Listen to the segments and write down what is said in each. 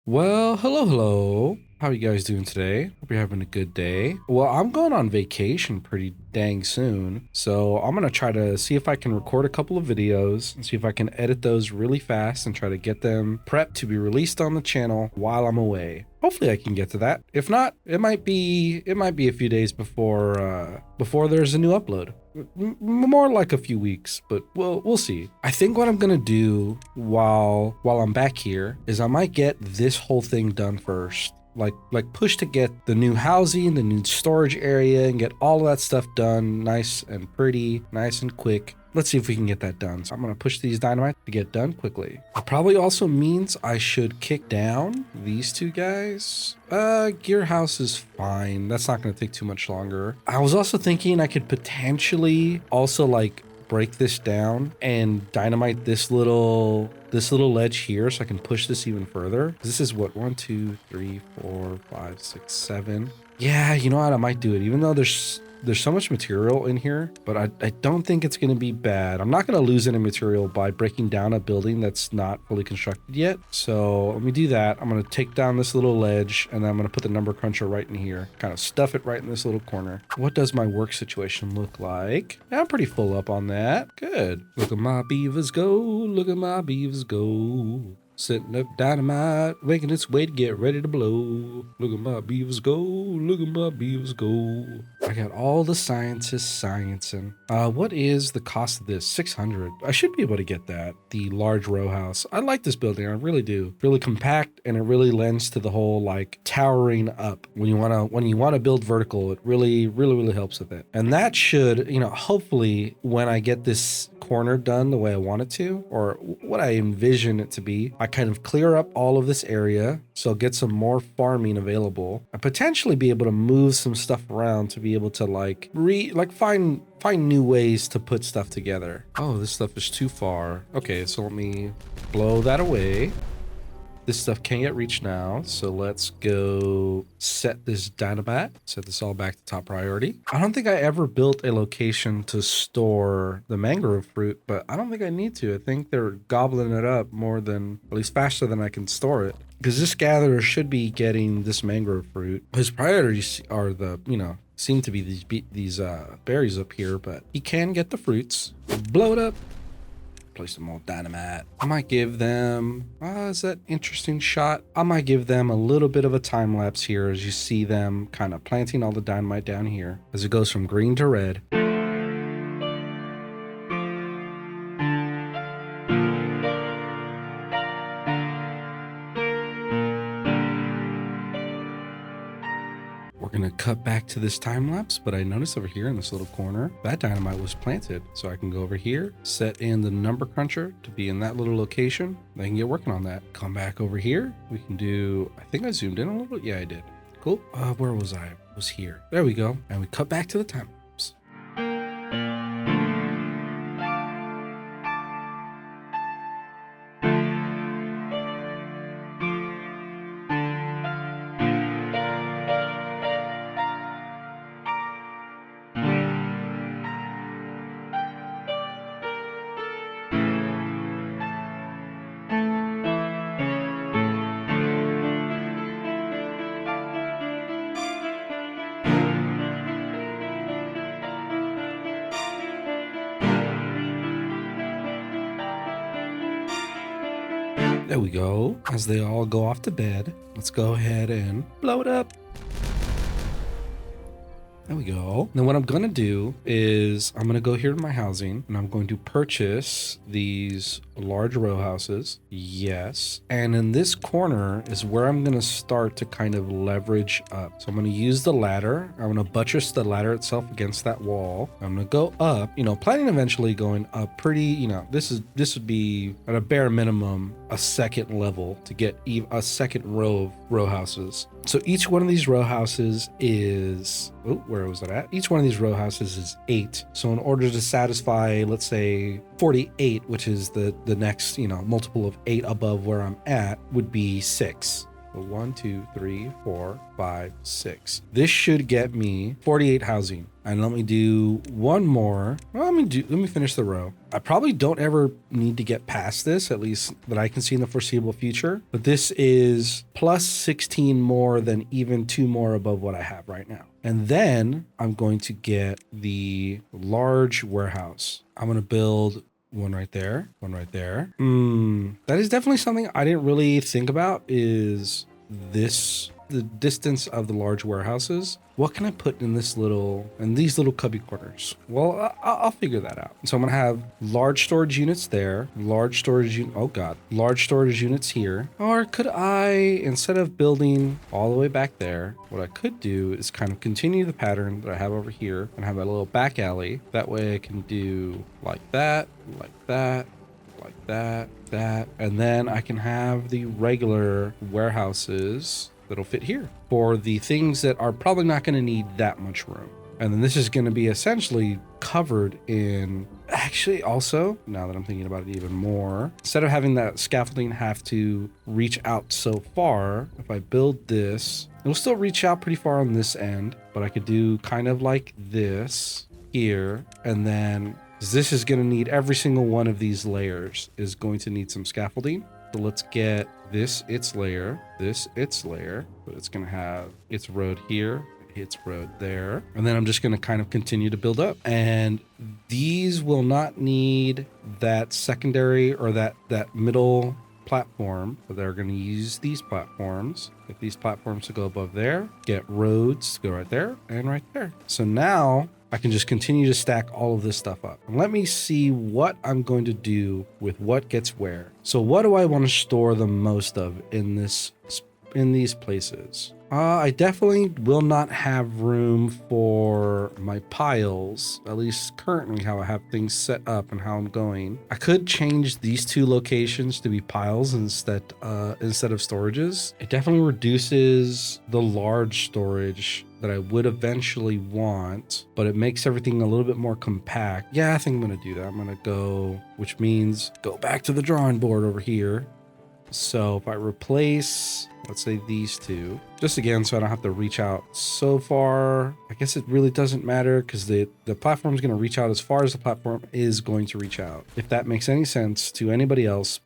Well, hello. How are you guys doing today? Hope you're having a good day. Well, I'm going on vacation pretty dang soon, so I'm gonna try to see if I can record a couple of videos and see if I can edit those really fast and try to get them prepped to be released on the channel while I'm away. Hopefully I can get to that. If not, it might be a few days before there's a new upload. More like a few weeks, but we'll see. I think what I'm gonna do while I'm back here is I might get this whole thing done first. Like push to get the new housing, the new storage area, and get all of that stuff done nice and pretty, nice and quick. Let's see if we can get that done. So I'm gonna push these dynamite to get done quickly. It probably also means I should kick down these two guys. Gear house is fine. That's not gonna take too much longer. I was also thinking I could potentially also like break this down and dynamite this little ledge here so I can push this even further. This is what, 1, 2, 3, 4, 5, 6, 7. Yeah, you know what? I might do it, even though there's so much material in here, but I don't think it's going to be bad. I'm not going to lose any material by breaking down a building that's not fully constructed yet. So let me do that. I'm going to take down this little ledge and then I'm going to put the number cruncher right in here, kind of stuff it right in this little corner. What does my work situation look like? Yeah, I'm pretty full up on that. Good. Look at my beavers go. Look at my beavers go. Setting up dynamite, making its way to get ready to blow. Look at my beavers go, look at my beavers go. I got all the scientists sciencing. What is the cost of this? 600. I should be able to get that. The large row house. I like this building, I really do. Really compact, and it really lends to the whole like towering up. When you wanna build vertical, it really helps with it. And that should, hopefully when I get this corner done the way I want it to, or what I envision it to be, I kind of clear up all of this area, so I'll get some more farming available. I potentially be able to move some stuff around to be able to find new ways to put stuff together. Oh, this stuff is too far. Okay, so let me blow that away. This stuff can't get reached now, so let's go set this dynamite. Set this all back to top priority. I don't think I ever built a location to store the mangrove fruit, but I don't think I need to. I think they're gobbling it up more than, at least faster than I can store it. Because this gatherer should be getting this mangrove fruit. His priorities are seem to be these berries up here, but he can get the fruits. Blow it up. Place some more dynamite. I might give them, is that interesting shot? I might give them a little bit of a time lapse here as you see them kind of planting all the dynamite down here as it goes from green to red. We're gonna cut back to this time lapse, but I noticed over here in this little corner, that dynamite was planted. So I can go over here, set in the number cruncher to be in that little location. I can get working on that. Come back over here. We can do, I think I zoomed in a little bit. Yeah, I did. Cool. Where was I? I was here. There we go. And we cut back to the time lapse. There we go. As they all go off to bed, let's go ahead and blow it up. There we go. Now what I'm going to do is I'm going to go here to my housing and I'm going to purchase these large row houses. Yes. And in this corner is where I'm going to start to kind of leverage up. So I'm going to use the ladder. I'm going to buttress the ladder itself against that wall. I'm going to go up, planning eventually going up pretty, this would be at a bare minimum a second level to get a second row of row houses. So each one of these row houses is, where was it at? Each one of these row houses is 8. So in order to satisfy, let's say 48, which is the next, multiple of 8 above where I'm at, would be 6. So 1, 2, 3, 4, 5, 6. This should get me 48 housing. And let me do one more. Well, let me finish the row. I probably don't ever need to get past this, at least that I can see in the foreseeable future. But this is plus 16 more than even 2 more above what I have right now. And then I'm going to get the large warehouse. I'm going to build one right there, one right there. That is definitely something I didn't really think about, is this, the distance of the large warehouses. What can I put in these little cubby corners? Well, I'll figure that out. So I'm gonna have large storage units there, large storage units here. Or could I, instead of building all the way back there, what I could do is kind of continue the pattern that I have over here and have a little back alley. That way I can do like that, like that, like that, that, and then I can have the regular warehouses that'll fit here for the things that are probably not going to need that much room. And then this is going to be essentially covered in, actually also, now that I'm thinking about it even more, instead of having that scaffolding have to reach out so far, if I build this, it'll still reach out pretty far on this end, but I could do kind of like this here. And then this is going to need, every single one of these layers is going to need some scaffolding. So let's get this its layer, this its layer. So it's going to have its road here, its road there. And then I'm just going to kind of continue to build up. And these will not need that secondary or that middle platform, but they're going to use these platforms. Get these platforms to go above there, get roads to go right there and right there. So now I can just continue to stack all of this stuff up. And let me see what I'm going to do with what gets where. So what do I want to store the most of in these places? I definitely will not have room for my piles, at least currently how I have things set up and how I'm going. I could change these two locations to be piles instead of storages. It definitely reduces the large storage that I would eventually want, but it makes everything a little bit more compact. Yeah, I think I'm gonna do that. I'm gonna go, which means go back to the drawing board over here. So if I replace, let's say these two, just again, so I don't have to reach out so far. I guess it really doesn't matter because the platform is going to reach out as far as the platform is going to reach out. If that makes any sense to anybody else.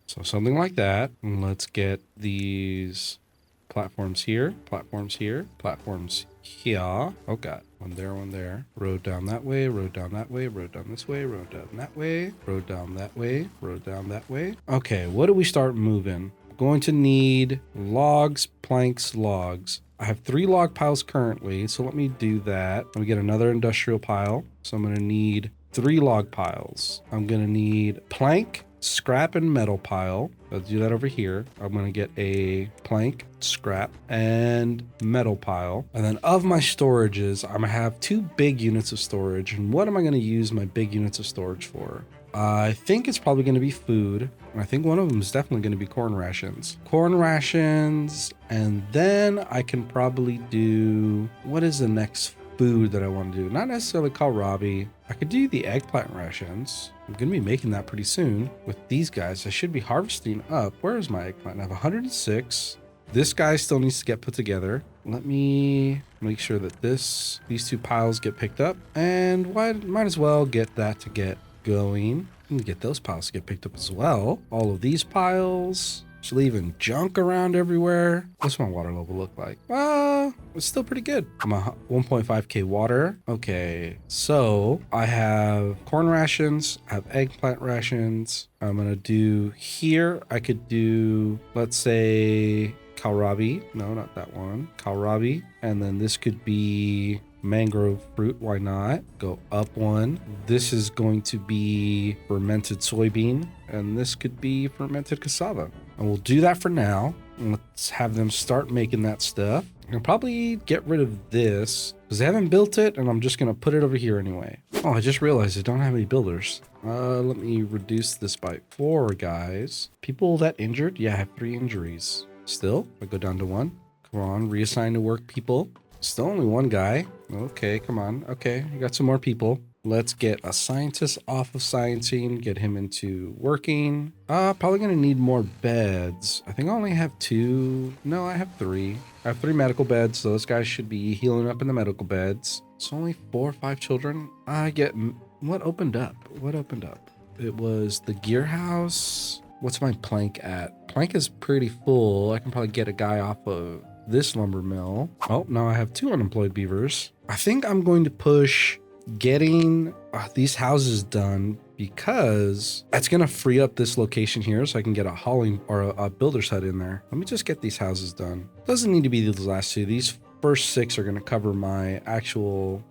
So something like that. And let's get these platforms here, platforms here, platforms here. Oh God. One there, one there. Road down that way, road down that way, road down this way, road down that way, road down that way, road down that way. Okay, what do we start moving? I'm going to need logs, planks, logs. I have 3 log piles currently, so let me do that. Let me get another industrial pile. So I'm going to need 3 log piles. I'm going to need plank, scrap, and metal pile. Let's do that over here. I'm going to get a plank, scrap, and metal pile. And then of my storages, I'm going to have 2 big units of storage. And what am I going to use my big units of storage for? I think it's probably going to be food. And I think one of them is definitely going to be corn rations. Corn rations. And then I can probably do, what is the next food that I want to do? Not necessarily kohlrabi. I could do the eggplant rations. I'm going to be making that pretty soon with these guys. I should be harvesting up. Where is my eggplant? I have 106. This guy still needs to get put together. Let me make sure that these 2 piles get picked up, and might as well get that to get going and get those piles to get picked up as well. All of these piles. Just leaving junk around everywhere. What's my water level look like? Well, it's still pretty good. I'm a 1.5k water. Okay, so I have corn rations, I have eggplant rations. I'm gonna do here, I could do, let's say, kohlrabi. No, not that one. Kohlrabi. And then this could be mangrove fruit. Why not? Go up one. This is going to be fermented soybean, and this could be fermented cassava. And we'll do that for now. And let's have them start making that stuff. I'll probably get rid of this because they haven't built it, and I'm just going to put it over here anyway. Oh, I just realized I don't have any builders. Let me reduce this by 4, guys. People that injured? Yeah, I have 3 injuries. Still, I go down to 1. Come on, reassign to work people. Still only 1 guy. Okay, come on. Okay, you got some more people. Let's get a scientist off of sciencing, get him into working. Probably gonna need more beds. I think I only have 2. No, I have 3. I have 3 medical beds, so those guys should be healing up in the medical beds. It's only 4 or 5 children. What opened up? What opened up? It was the gear house. What's my plank at? Plank is pretty full. I can probably get a guy off of this lumber mill. Oh, now I have 2 unemployed beavers. I think I'm going to push getting these houses done because that's gonna free up this location here so I can get a hauling or a builder's hut in there. Let me just get these houses done. Doesn't need to be these last 2. These first 6 are gonna cover my actual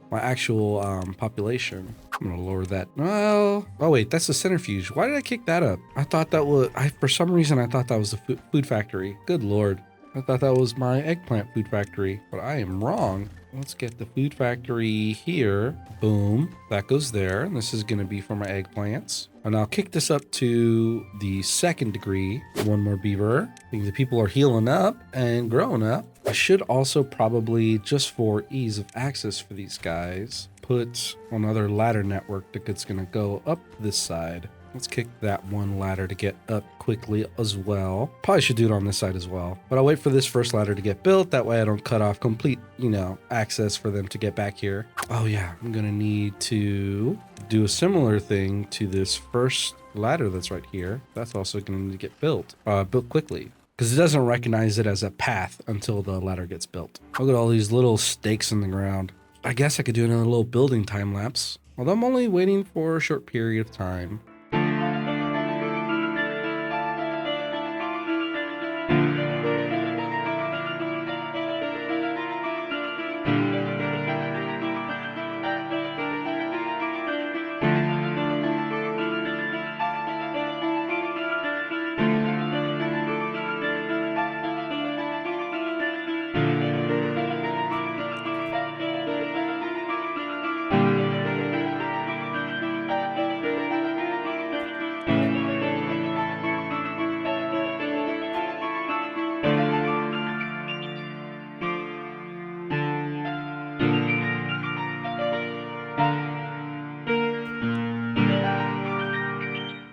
population. I'm gonna lower that. Well, oh wait, that's the centrifuge. Why did I kick that up? I thought that was, for some reason I thought that was the food factory. Good Lord. I thought that was my eggplant food factory, but I am wrong. Let's get the food factory here. Boom, that goes there. And this is gonna be for my eggplants. And I'll kick this up to the 2nd degree. 1 more beaver. I think the people are healing up and growing up. I should also probably, just for ease of access for these guys, put another ladder network that's gonna go up this side. Let's kick that 1 ladder to get up quickly as well. Probably should do it on this side as well. But I'll wait for this first ladder to get built. That way I don't cut off complete, access for them to get back here. Oh yeah, I'm gonna need to do a similar thing to this first ladder that's right here. That's also gonna need to get built quickly, because it doesn't recognize it as a path until the ladder gets built. Look at all these little stakes in the ground. I guess I could do another little building time lapse, although I'm only waiting for a short period of time.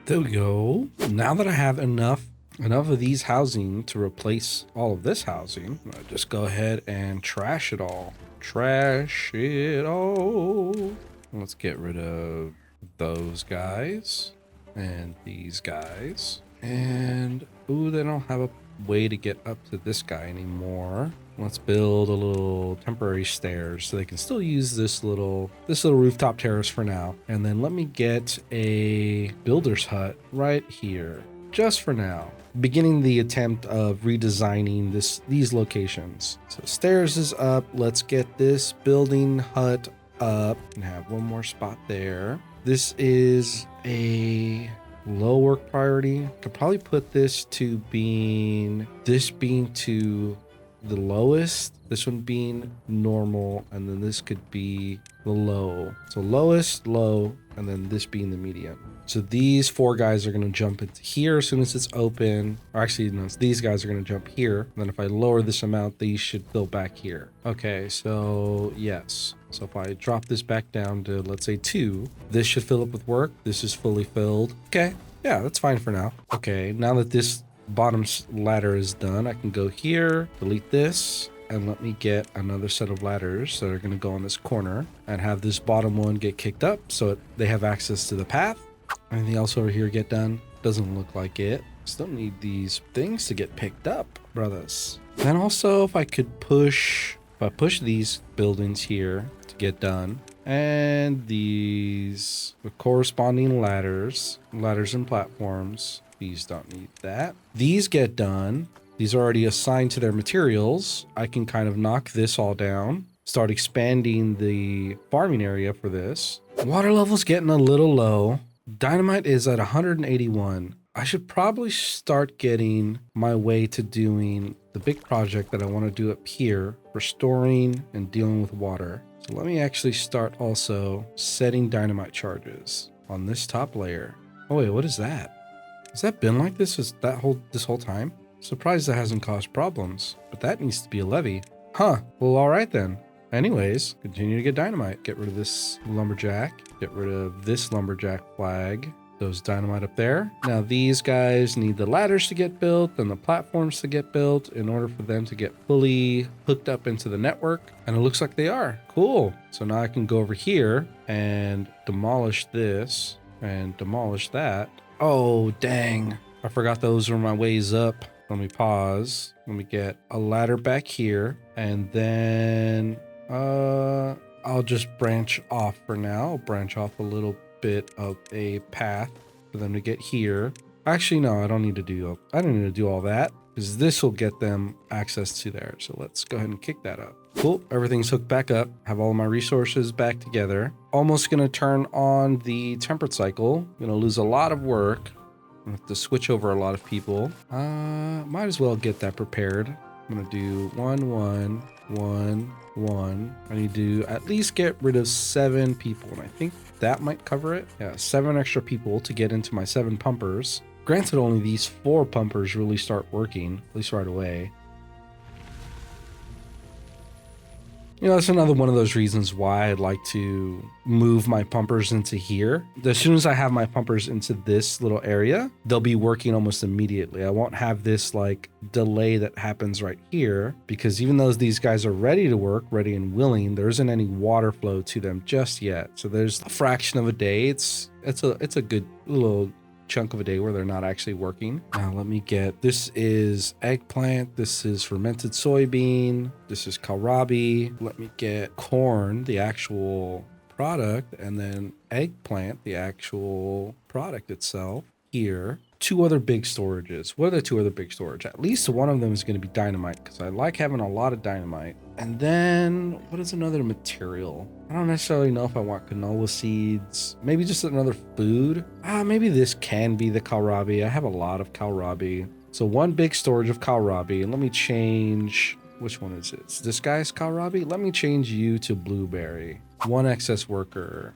There we go. Now that I have enough of these housing to replace all of this housing, I'll just go ahead and trash it all. Trash it all. Let's get rid of those guys and these guys. And ooh, they don't have a way to get up to this guy anymore. Let's build a little temporary stairs so they can still use this little rooftop terrace for now. And then let me get a builder's hut right here, just for now. Beginning the attempt of redesigning these locations. So stairs is up. Let's get this building hut up and have 1 more spot there. This is a low work priority. Could probably put this to being to the lowest, this one being normal, and then this could be the low. So lowest, low, and then this being the medium. So these 4 guys are going to jump into here as soon as it's open. Or actually, no, these guys are going to jump here. And then if I lower this amount, these should fill back here. Okay, so yes. So if I drop this back down to, let's say 2, this should fill up with work. This is fully filled. Okay, yeah, that's fine for now. Okay, now that this bottom ladder is done, I can go here, delete this, and let me get another set of ladders that are going to go on this corner and have this bottom one get kicked up so they have access to the path. Anything else over here get done? Doesn't look like it. Still need these things to get picked up, brothers. Then also, if I push these buildings here to get done, and these with corresponding ladders and platforms. These don't need that. These get done. These are already assigned to their materials. I can kind of knock this all down, start expanding the farming area for this. Water level's getting a little low. Dynamite is at 181. I should probably start getting my way to doing the big project that I want to do up here, restoring and dealing with water. So let me actually start also setting dynamite charges on this top layer. Oh wait, what is that? Has that been like this this whole time? Surprised that hasn't caused problems, but that needs to be a levy. Huh, well, all right then. Anyways, continue to get dynamite. Get rid of this lumberjack. Get rid of this lumberjack flag. Those dynamite up there. Now these guys need the ladders to get built and the platforms to get built in order for them to get fully hooked up into the network. And it looks like they are. Cool. So now I can go over here and demolish this and demolish that. Oh, dang. I forgot those were my ways up. Let me pause. Let me get a ladder back here. And then I'll just branch off for now. I'll branch off a little bit of a path for them to get here. Actually, no, I don't need to do all that because this will get them access to there. So let's go ahead and kick that up. Cool. Everything's hooked back up. Have all my resources back together. Almost going to turn on the temperate cycle. Going to lose a lot of work. I have to switch over a lot of people. Might as well get that prepared. I'm going to do 1, 1, 1, 1. I need to at least get rid of 7 people. And I think that might cover it. Yeah, 7 extra people to get into my 7 pumpers. Granted, only these 4 pumpers really start working, at least right away. You know, that's another one of those reasons why I'd like to move my pumpers into here. As soon as I have my pumpers into this little area, they'll be working almost immediately. I won't have this like delay that happens right here because even though these guys are ready to work, ready and willing, there isn't any water flow to them just yet. So there's a fraction of a day. It's a good little chunk of a day where they're not actually working. Now let me get, this is eggplant, this is fermented soybean, this is kohlrabi. Let me get corn, the actual product, and then eggplant, the actual product itself here. 2 other big storages. What are the 2 other big storage? At least one of them is going to be dynamite because I like having a lot of dynamite. And then what is another material? I don't necessarily know if I want canola seeds. Maybe just another food. Maybe this can be the kohlrabi. I have a lot of kohlrabi. So 1 big storage of kohlrabi. And let me change, which one is it? Is this guy's kohlrabi? Let me change you to blueberry. 1 excess worker.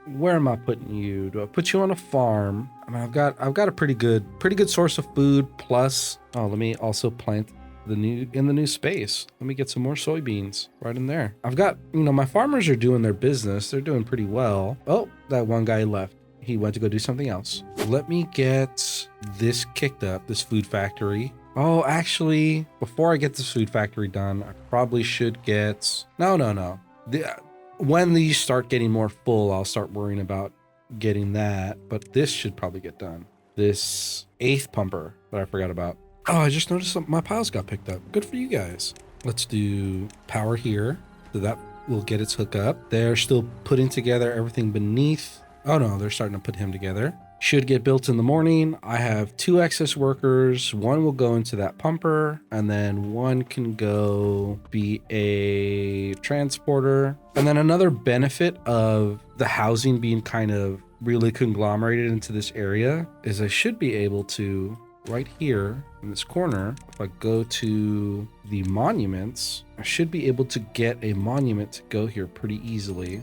Where am I putting you? Do I put you on a farm? I mean, I've got a pretty good source of food. Plus, let me also plant in the new space. Let me get some more soybeans right in there. I've got, my farmers are doing their business. They're doing pretty well. Oh, that one guy left. He went to go do something else. Let me get this kicked up, this food factory. Oh, actually, before I get this food factory done, I probably should get, no. When these start getting more full, I'll start worrying about getting that, but this should probably get done. This 8th pumper that I forgot about. Oh, I just noticed my piles got picked up. Good for you guys. Let's do power here. So that will get its hook up. They're still putting together everything beneath. Oh no, they're starting to put him together. Should get built in the morning. I have 2 excess workers. 1 will go into that pumper, and then 1 can go be a transporter. And then another benefit of the housing being kind of really conglomerated into this area is I should be able to, right here in this corner, if I go to the monuments, I should be able to get a monument to go here pretty easily.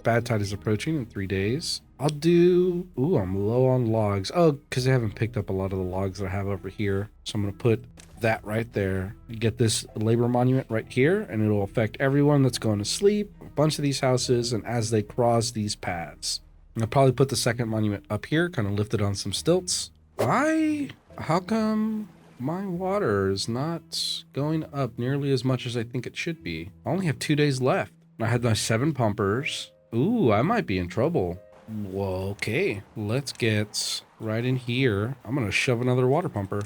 Bad tide is approaching in 3 days. I'll do, I'm low on logs. Oh, because I haven't picked up a lot of the logs that I have over here. So I'm going to put that right there. Get this labor monument right here, and it'll affect everyone that's going to sleep, a bunch of these houses, and as they cross these paths. I'll probably put the second monument up here, kind of lifted on some stilts. How come my water is not going up nearly as much as I think it should be? I only have 2 days left. I had my 7 pumpers. Ooh, I might be in trouble. Well, okay, let's get right in here. I'm gonna shove another water pumper.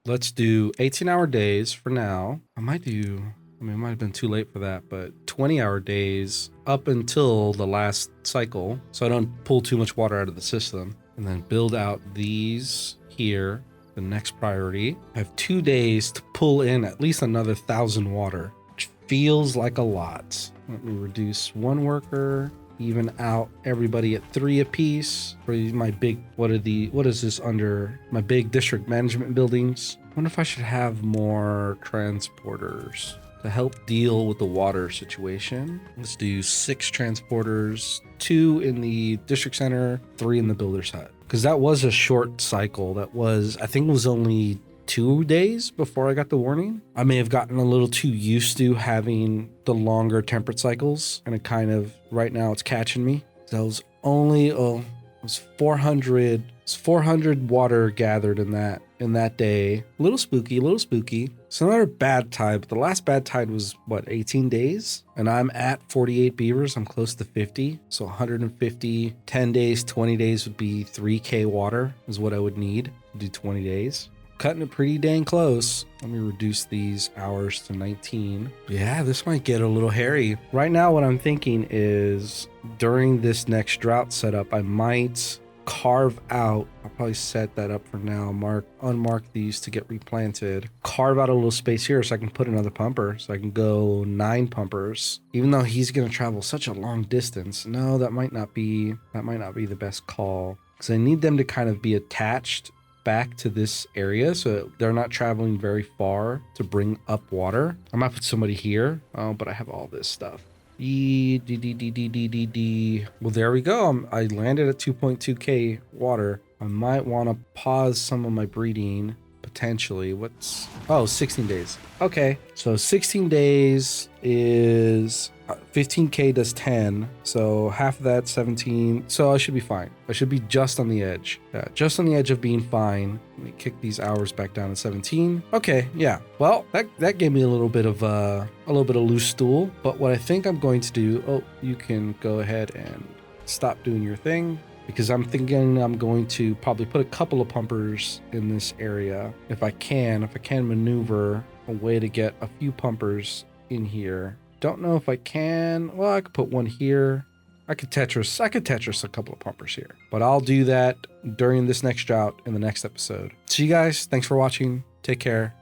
Let's do 18-hour days for now. It might have been too late for that, but 20-hour days up until the last cycle, so I don't pull too much water out of the system. And then build out these here, the next priority. I have 2 days to pull in at least another 1,000 water, which feels like a lot. Let me reduce 1 worker, even out everybody at 3 apiece for my big, what is this under my big district management buildings? I wonder if I should have more transporters to help deal with the water situation. Let's do 6 transporters, 2 in the district center, 3 in the builder's hut. Because that was a short cycle. I think it was only 2 days before I got the warning. I may have gotten a little too used to having the longer temperate cycles, and it kind of, right now it's catching me. So it was only, it was 400 water gathered in that day. A little spooky. It's another bad tide, but the last bad tide was what, 18 days? And I'm at 48 beavers. I'm close to 50. So 150, 10 days, 20 days would be 3K water is what I would need to do 20 days. Cutting it pretty dang close. Let me reduce these hours to 19. Yeah, this might get a little hairy. Right now, what I'm thinking is during this next drought setup, I might carve out, I'll probably set that up for now, unmark these to get replanted, carve out a little space here so I can put another pumper, so I can go 9 pumpers, even though he's going to travel such a long distance. No, that might not be the best call, because I need them to kind of be attached back to this area so they're not traveling very far to bring up water. I might put somebody here, but I have all this stuff. Well, there we go. I landed at 2.2K water. I might want to pause some of my breeding potentially. 16 days. Okay, so 16 days is 15K does 10, so half of that 17, so I should be fine. I should be just on the edge. Yeah, just on the edge of being fine. Let me kick these hours back down to 17. Okay, yeah. Well, that gave me a little bit of loose stool, but what I think I'm going to do, you can go ahead and stop doing your thing, because I'm thinking I'm going to probably put a couple of pumpers in this area if I can maneuver a way to get a few pumpers in here. Don't know if I can. Well, I could put one here. I could Tetris a couple of pumpers here, but I'll do that during this next drought in the next episode. See you guys. Thanks for watching. Take care.